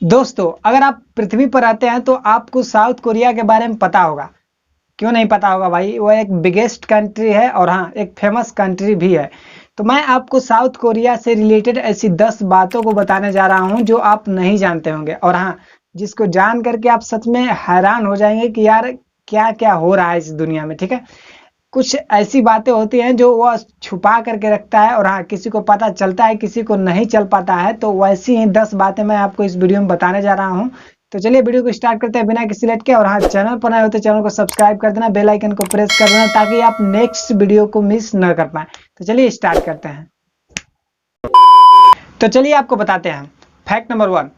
दोस्तों, अगर आप पृथ्वी पर रहते हैं तो आपको साउथ कोरिया के बारे में पता होगा। क्यों नहीं पता होगा भाई, वो एक बिगेस्ट कंट्री है और हाँ, एक फेमस कंट्री भी है। तो मैं आपको साउथ कोरिया से रिलेटेड ऐसी 10 बातों को बताने जा रहा हूं जो आप नहीं जानते होंगे, और हाँ, जिसको जान करके आप सच में हैरान हो जाएंगे कि यार क्या क्या हो रहा है इस दुनिया में। ठीक है, कुछ ऐसी बातें होती हैं जो वह छुपा करके रखता है, और हाँ, किसी को पता चलता है, किसी को नहीं चल पाता है। तो वैसी ही 10 बातें मैं आपको इस वीडियो में बताने जा रहा हूँ। तो चलिए वीडियो को स्टार्ट करते हैं बिना किसी लेट के। और हाँ, चैनल पर नए हो तो चैनल को सब्सक्राइब कर देना, बेल आइकन को प्रेस कर देना, ताकि आप नेक्स्ट वीडियो को मिस न कर पाए। तो चलिए स्टार्ट करते हैं। तो चलिए आपको बताते हैं। फैक्ट नंबर 1,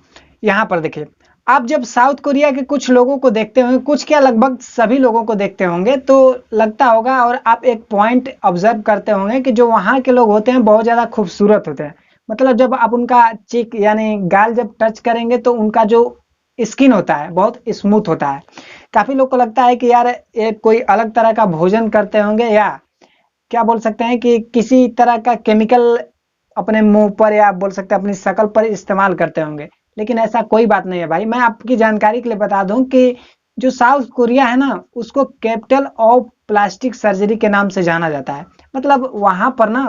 यहाँ पर देखिए। आप जब साउथ कोरिया के कुछ लोगों को देखते होंगे, कुछ क्या लगभग सभी लोगों को देखते होंगे, तो लगता होगा, और आप एक पॉइंट ऑब्जर्व करते होंगे कि जो वहाँ के लोग होते हैं बहुत ज़्यादा खूबसूरत होते हैं। मतलब जब आप उनका चिक यानी गाल जब टच करेंगे तो उनका जो स्किन होता है बहुत स्मूथ होता है। काफ़ी लोग को लगता है कि यार ये कोई अलग तरह का भोजन करते होंगे, या क्या बोल सकते हैं कि किसी तरह का केमिकल अपने मुंह पर, या आप बोल सकते हैं अपनी शक्ल पर इस्तेमाल करते होंगे। लेकिन ऐसा कोई बात नहीं है भाई। मैं आपकी जानकारी के लिए बता दूं कि जो साउथ कोरिया है ना, उसको कैपिटल ऑफ प्लास्टिक सर्जरी के नाम से जाना जाता है। मतलब वहां पर ना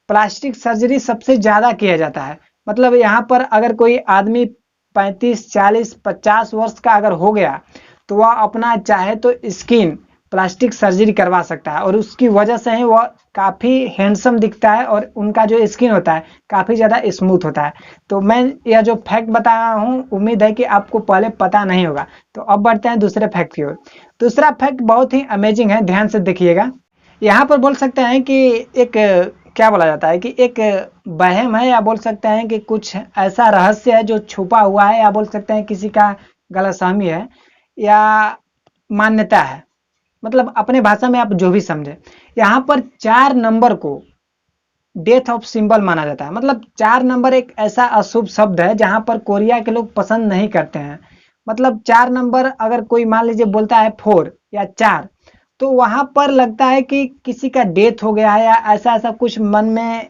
प्लास्टिक सर्जरी सबसे ज्यादा किया जाता है। मतलब यहाँ पर अगर कोई आदमी 35 40 50 वर्ष का अगर हो गया, तो वह अपना चाहे तो स्किन प्लास्टिक सर्जरी करवा सकता है, और उसकी वजह से ही वह काफी हैंडसम दिखता है, और उनका जो स्किन होता है काफी ज्यादा स्मूथ होता है। तो मैं यह जो फैक्ट बता रहा हूँ, उम्मीद है कि आपको पहले पता नहीं होगा। तो अब बढ़ते हैं दूसरे फैक्ट की ओर। दूसरा फैक्ट बहुत ही अमेजिंग है, ध्यान से देखिएगा। यहाँ पर बोल सकते हैं कि एक क्या बोला जाता है कि एक वहम है, या बोल सकते हैं कि कुछ ऐसा रहस्य है जो छुपा हुआ है, या बोल सकते हैं किसी का गलतफहमी है, या मान्यता है। मतलब अपने भाषा में आप जो भी समझे। यहाँ पर 4 नंबर को डेथ ऑफ सिंबल माना जाता है। मतलब 4 नंबर एक ऐसा अशुभ शब्द है जहां पर कोरिया के लोग पसंद नहीं करते हैं। मतलब 4 नंबर अगर कोई मान लीजिए बोलता है 4 या 4, तो वहां पर लगता है कि किसी का डेथ हो गया है, या ऐसा ऐसा कुछ मन में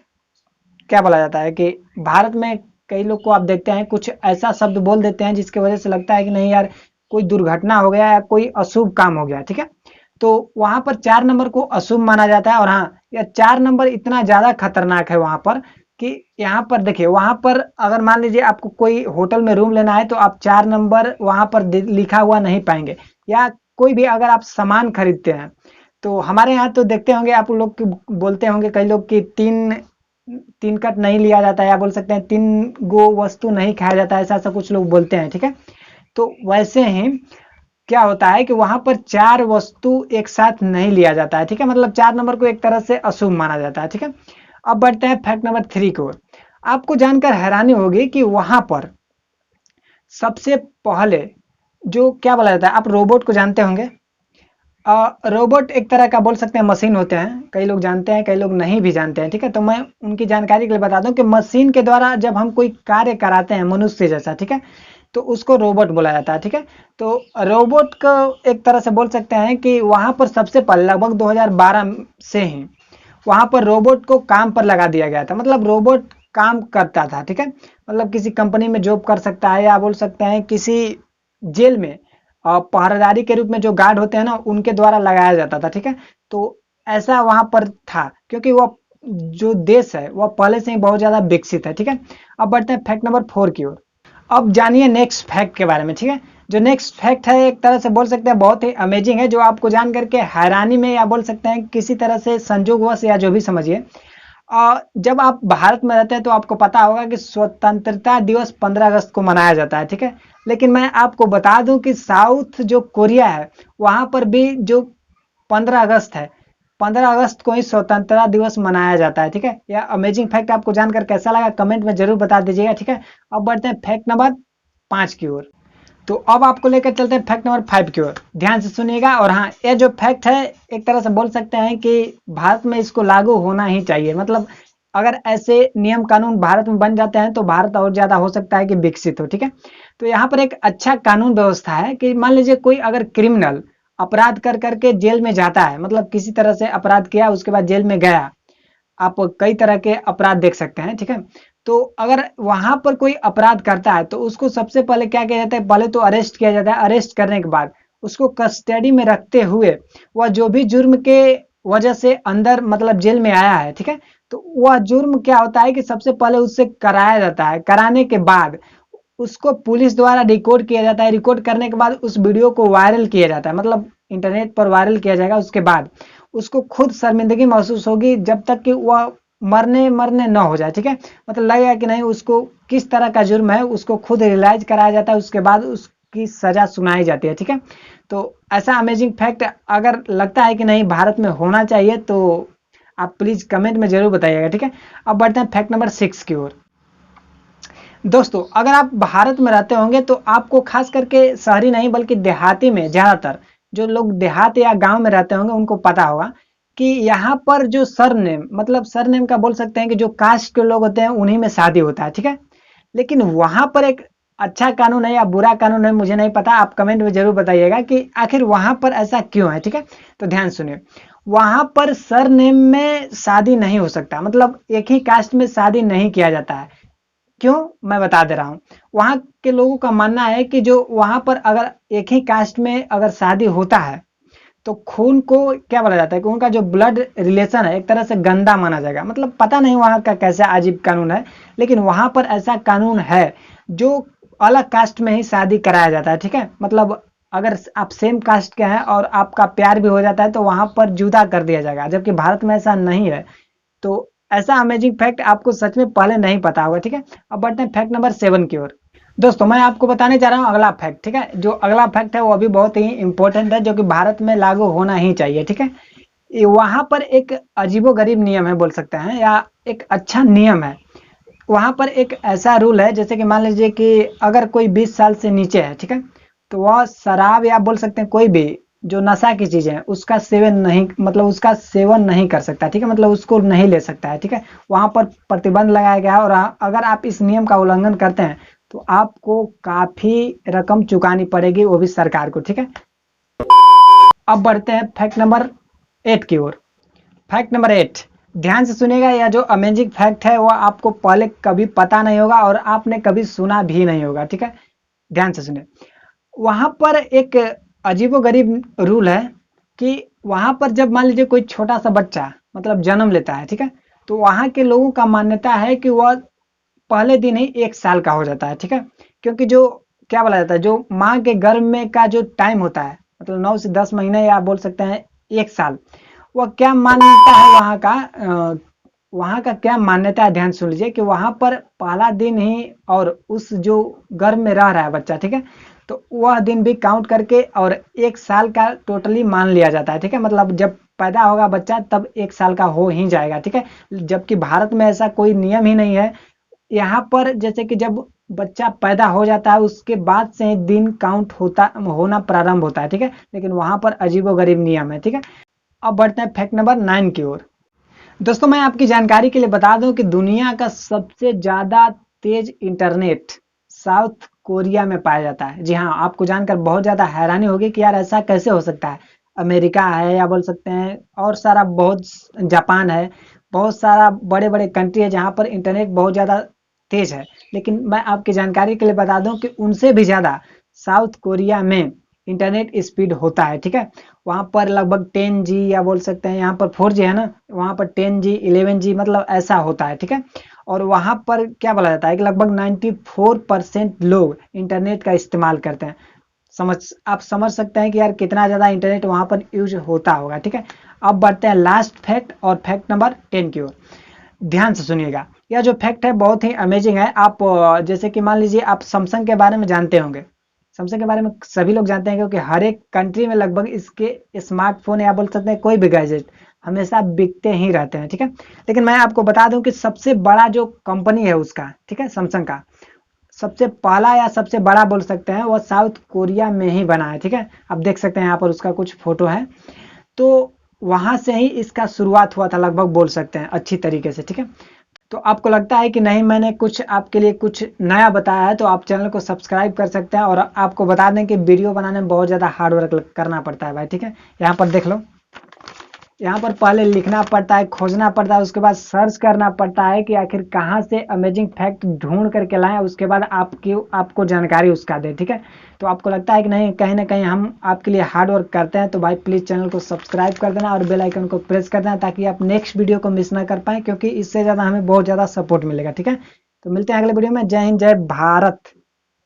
क्या बोला जाता है कि भारत में कई लोग को आप देखते हैं कुछ ऐसा शब्द बोल देते हैं जिसकी वजह से लगता है कि नहीं यार, कोई दुर्घटना हो गया या कोई अशुभ काम हो गया। ठीक है, तो वहां पर 4 नंबर को अशुभ माना जाता है। और हाँ, यह 4 नंबर इतना ज्यादा खतरनाक है वहां पर कि यहाँ पर देखिए, वहां पर अगर मान लीजिए आपको कोई होटल में रूम लेना है, तो आप 4 नंबर वहां पर लिखा हुआ नहीं पाएंगे। या कोई भी अगर आप सामान खरीदते हैं, तो हमारे यहाँ तो देखते होंगे आप लोग बोलते होंगे कई लोग कि तीन तीन कट नहीं लिया जाता है, या बोल सकते हैं 3 गो वस्तु नहीं खाया जाता है, ऐसा ऐसा कुछ लोग बोलते हैं। ठीक है, तो वैसे ही क्या होता है कि वहां पर 4 वस्तु एक साथ नहीं लिया जाता है। ठीक है, मतलब 4 नंबर को एक तरह से अशुभ माना जाता है। ठीक है, अब बढ़ते हैं फैक्ट नंबर 3 की ओर। आपको जानकर हैरानी होगी कि वहां पर सबसे पहले जो क्या बोला जाता है, आप रोबोट को जानते होंगे। रोबोट एक तरह का बोल सकते हैं मशीन होते हैं, कई लोग जानते हैं कई लोग नहीं भी जानते हैं। ठीक है, तो मैं उनकी जानकारी के लिए बता दूं कि मशीन के द्वारा जब हम कोई कार्य कराते हैं मनुष्य जैसा, ठीक है, तो उसको रोबोट बोला जाता है। ठीक है, तो रोबोट को एक तरह से बोल सकते हैं कि वहां पर सबसे पहले लगभग 2012 से ही वहां पर रोबोट को काम पर लगा दिया गया था। मतलब रोबोट काम करता था। ठीक है, मतलब किसी कंपनी में जॉब कर सकता है, या बोल सकते हैं किसी जेल में पहरेदारी के रूप में जो गार्ड होते हैं ना, उनके द्वारा लगाया जाता था। ठीक है, तो ऐसा वहां पर था, क्योंकि वो जो देश है वह पहले से ही बहुत ज्यादा विकसित है। ठीक है, अब बढ़ते हैं फैक्ट नंबर 4 की ओर। अब जानिए नेक्स्ट फैक्ट के बारे में। ठीक है, जो नेक्स्ट फैक्ट है एक तरह से बोल सकते हैं बहुत ही अमेजिंग है, जो आपको जान करके हैरानी में, या बोल सकते हैं किसी तरह से संजोगवश, या जो भी समझिए। जब आप भारत में रहते हैं तो आपको पता होगा कि स्वतंत्रता दिवस 15 अगस्त को मनाया जाता है। ठीक है, लेकिन मैं आपको बता दूं कि साउथ जो कोरिया है, वहां पर भी जो 15 अगस्त है, 15 अगस्त को ही स्वतंत्रता दिवस मनाया जाता है। ठीक है, यह अमेजिंग फैक्ट आपको जानकर कैसा लगा कमेंट में जरूर बता दीजिएगा। ठीक है, अब बढ़ते हैं फैक्ट नंबर 5 की ओर। तो अब आपको लेकर चलते हैं फैक्ट नंबर 5 की ओर। ध्यान से सुनिएगा। और हाँ, ये जो फैक्ट है एक तरह से बोल सकते हैं कि भारत में इसको लागू होना ही चाहिए। मतलब अगर ऐसे नियम कानून भारत में बन जाते हैं तो भारत और ज्यादा हो सकता है कि विकसित हो। ठीक है, तो यहाँ पर एक अच्छा कानून व्यवस्था है कि मान लीजिए कोई अगर क्रिमिनल अपराध कर करके जेल में जाता है, मतलब किसी तरह से अपराध किया उसके बाद जेल में गया, आप कई तरह के अपराध देख सकते हैं। ठीक है, तो अगर वहां पर कोई अपराध करता है तो उसको सबसे पहले क्या किया जाता है, पहले तो अरेस्ट किया जाता है। अरेस्ट करने के बाद उसको कस्टडी में रखते हुए वह जो भी जुर्म के वजह से अंदर मतलब जेल में आया है, ठीक है, तो वह जुर्म क्या होता है कि सबसे पहले उससे कराया जाता है। कराने के बाद उसको पुलिस द्वारा रिकॉर्ड किया जाता है। रिकॉर्ड करने के बाद उस वीडियो को वायरल किया जाता है, मतलब इंटरनेट पर वायरल किया जाएगा। उसके बाद उसको खुद शर्मिंदगी महसूस होगी जब तक कि वह मरने मरने न हो जाए, ठीक है, मतलब लगेगा कि नहीं उसको किस तरह का जुर्म है उसको खुद रियलाइज कराया जाता है। उसके बाद उसकी सजा सुनाई जाती है, ठीक है। तो ऐसा अमेजिंग फैक्ट अगर लगता है कि नहीं भारत में होना चाहिए तो आप प्लीज कमेंट में जरूर बताइएगा, ठीक है। अब बढ़ते हैं फैक्ट नंबर 6 की ओर। दोस्तों अगर आप भारत में रहते होंगे तो आपको खास करके शहरी नहीं बल्कि देहाती में ज्यादातर जो लोग देहात या गांव में रहते होंगे उनको पता होगा कि यहाँ पर जो सरनेम मतलब सरनेम का बोल सकते हैं कि जो कास्ट के लोग होते हैं उन्हीं में शादी होता है, ठीक है। लेकिन वहां पर एक अच्छा कानून है या बुरा कानून है मुझे नहीं पता, आप कमेंट में जरूर बताइएगा कि आखिर वहां पर ऐसा क्यों है, ठीक है। तो ध्यान सुनिए, वहां पर सरनेम में शादी नहीं हो सकता, मतलब एक ही कास्ट में शादी नहीं किया जाता है। क्यों, मैं बता दे रहा हूँ। वहां के लोगों का मानना है कि जो वहां पर अगर एक ही कास्ट में अगर शादी होता है तो खून को क्या बोला जाता है कि उनका जो ब्लड रिलेशन है एक तरह से गंदा माना जाएगा। मतलब पता नहीं वहां का कैसा अजीब कानून है, लेकिन वहां पर ऐसा कानून है जो अलग कास्ट में ही शादी कराया जाता है, ठीक है। मतलब अगर आप सेम कास्ट के हैं और आपका प्यार भी हो जाता है तो वहां पर जुदा कर दिया जाएगा, जबकि भारत में ऐसा नहीं है। तो ऐसा अमेजिंग फैक्ट आपको सच में पहले नहीं पता होगा, ठीक है। अब बढ़ते हैं फैक्ट नंबर 7 की ओर। दोस्तों मैं आपको बताने जा रहा हूँ अगला फैक्ट, ठीक है। जो अगला फैक्ट है वो अभी बहुत ही इंपॉर्टेंट है जो कि भारत में लागू होना ही चाहिए, ठीक है। वहां पर एक अजीबो गरीब नियम है बोल सकते हैं या एक अच्छा नियम है। वहां पर एक ऐसा रूल है जैसे कि मान लीजिए कि अगर कोई 20 साल से नीचे है, ठीक है, तो वह शराब या बोल सकते हैं कोई भी जो नशा की चीजें है उसका सेवन नहीं मतलब उसका सेवन नहीं कर सकता, ठीक है, मतलब उसको नहीं ले सकता है, ठीक है। वहां पर प्रतिबंध लगाया गया है और अगर आप इस नियम का उल्लंघन करते हैं तो आपको काफी रकम चुकानी पड़ेगी, वो भी सरकार को, ठीक है। अब बढ़ते हैं फैक्ट नंबर 8 की ओर। फैक्ट नंबर 8, ध्यान से सुनिएगा। यह जो अमेजिंग फैक्ट है वह आपको पहले कभी पता नहीं होगा और आपने कभी सुना भी नहीं होगा, ठीक है। ध्यान से सुनिए, वहां पर एक अजीबोगरीब रूल है कि वहां पर जब मान लीजिए कोई छोटा सा बच्चा मतलब जन्म लेता है, ठीक है, तो वहां के लोगों का मान्यता है कि वह पहले दिन ही 1 साल का हो जाता है, ठीक है। क्योंकि जो क्या बोला जाता है जो माँ के गर्भ में का जो टाइम होता है मतलब 9 से 10 महीने या बोल सकते हैं 1 साल, वह क्या मान्यता है वहाँ का वहाँ का क्या मान्यता है, ध्यान सुन लीजिए कि वहां पर पहला दिन ही और उस जो गर्भ में रह रहा है बच्चा, ठीक है, तो वह दिन भी काउंट करके और 1 साल का टोटली मान लिया जाता है, ठीक है। मतलब जब पैदा होगा बच्चा तब 1 साल का हो ही जाएगा, ठीक है। जबकि भारत में ऐसा कोई नियम ही नहीं है। यहाँ पर जैसे कि जब बच्चा पैदा हो जाता है उसके बाद से ही दिन काउंट होना प्रारंभ होता है, ठीक है। लेकिन वहां पर अजीबोगरीब नियम है, ठीक है। अब बढ़ते हैं फैक्ट नंबर 9 की ओर। दोस्तों मैं आपकी जानकारी के लिए बता दूं कि दुनिया का सबसे ज्यादा तेज इंटरनेट साउथ कोरिया में पाया जाता है। जी हाँ, आपको जानकर बहुत ज्यादा हैरानी होगी कि यार ऐसा कैसे हो सकता है। अमेरिका है या बोल सकते हैं और सारा बहुत जापान है, बहुत सारा बड़े बड़े कंट्री है जहां पर इंटरनेट बहुत ज्यादा तेज है। लेकिन मैं आपकी जानकारी के लिए बता दूं कि उनसे भी ज्यादा साउथ कोरिया में इंटरनेट स्पीड होता है, ठीक है। वहां पर लगभग 10G या बोल सकते हैं यहाँ पर 4G है ना, वहां पर 10G 11G मतलब ऐसा होता है, ठीक है। और वहां पर क्या बोला जाता है कि लगभग 94% लोग इंटरनेट का इस्तेमाल करते हैं। आप समझ सकते हैं कि यार कितना ज्यादा इंटरनेट वहां पर यूज होता होगा, ठीक है। अब बढ़ते हैं लास्ट फैक्ट और फैक्ट नंबर 10 की ओर। ध्यान से सुनिएगा, यह जो फैक्ट है बहुत ही अमेजिंग है। आप जैसे कि मान लीजिए आप सैमसंग के बारे में जानते होंगे। सैमसंग के बारे में सभी लोग जानते हैं क्योंकि हर एक कंट्री में लगभग इसके स्मार्टफोन या बोल सकते हैं कोई भी गैजेट हमेशा बिकते ही रहते हैं, ठीक है। लेकिन मैं आपको बता दूं कि सबसे बड़ा जो कंपनी है उसका, ठीक है, सैमसंग का सबसे पहला या सबसे बड़ा बोल सकते हैं वो साउथ कोरिया में ही बना है, ठीक है। आप देख सकते हैं यहाँ पर उसका कुछ फोटो है। तो वहां से ही इसका शुरुआत हुआ था लगभग बोल सकते हैं अच्छी तरीके से, ठीक है। तो आपको लगता है कि नहीं मैंने कुछ आपके लिए कुछ नया बताया है तो आप चैनल को सब्सक्राइब कर सकते हैं। और आपको बता दें कि वीडियो बनाने में बहुत ज़्यादा हार्ड वर्क करना पड़ता है भाई, ठीक है। यहाँ पर देख लो, यहाँ पर पहले लिखना पड़ता है, खोजना पड़ता है, उसके बाद सर्च करना पड़ता है कि आखिर कहाँ से अमेजिंग फैक्ट ढूंढ करके लाएं, उसके बाद आपको जानकारी उसका दे। ठीक है, तो आपको लगता है कि नहीं, कहीं ना कहीं हम आपके लिए हार्ड वर्क करते हैं, तो भाई प्लीज़ चैनल को सब्सक्राइब कर देना और बेल आइकन को प्रेस कर देना, ताकि आप नेक्स्ट वीडियो को मिस ना कर पाएँ, क्योंकि इससे ज़्यादा हमें बहुत ज़्यादा सपोर्ट मिलेगा। ठीक है, तो मिलते हैं अगले वीडियो में। जय हिंद, जय भारत।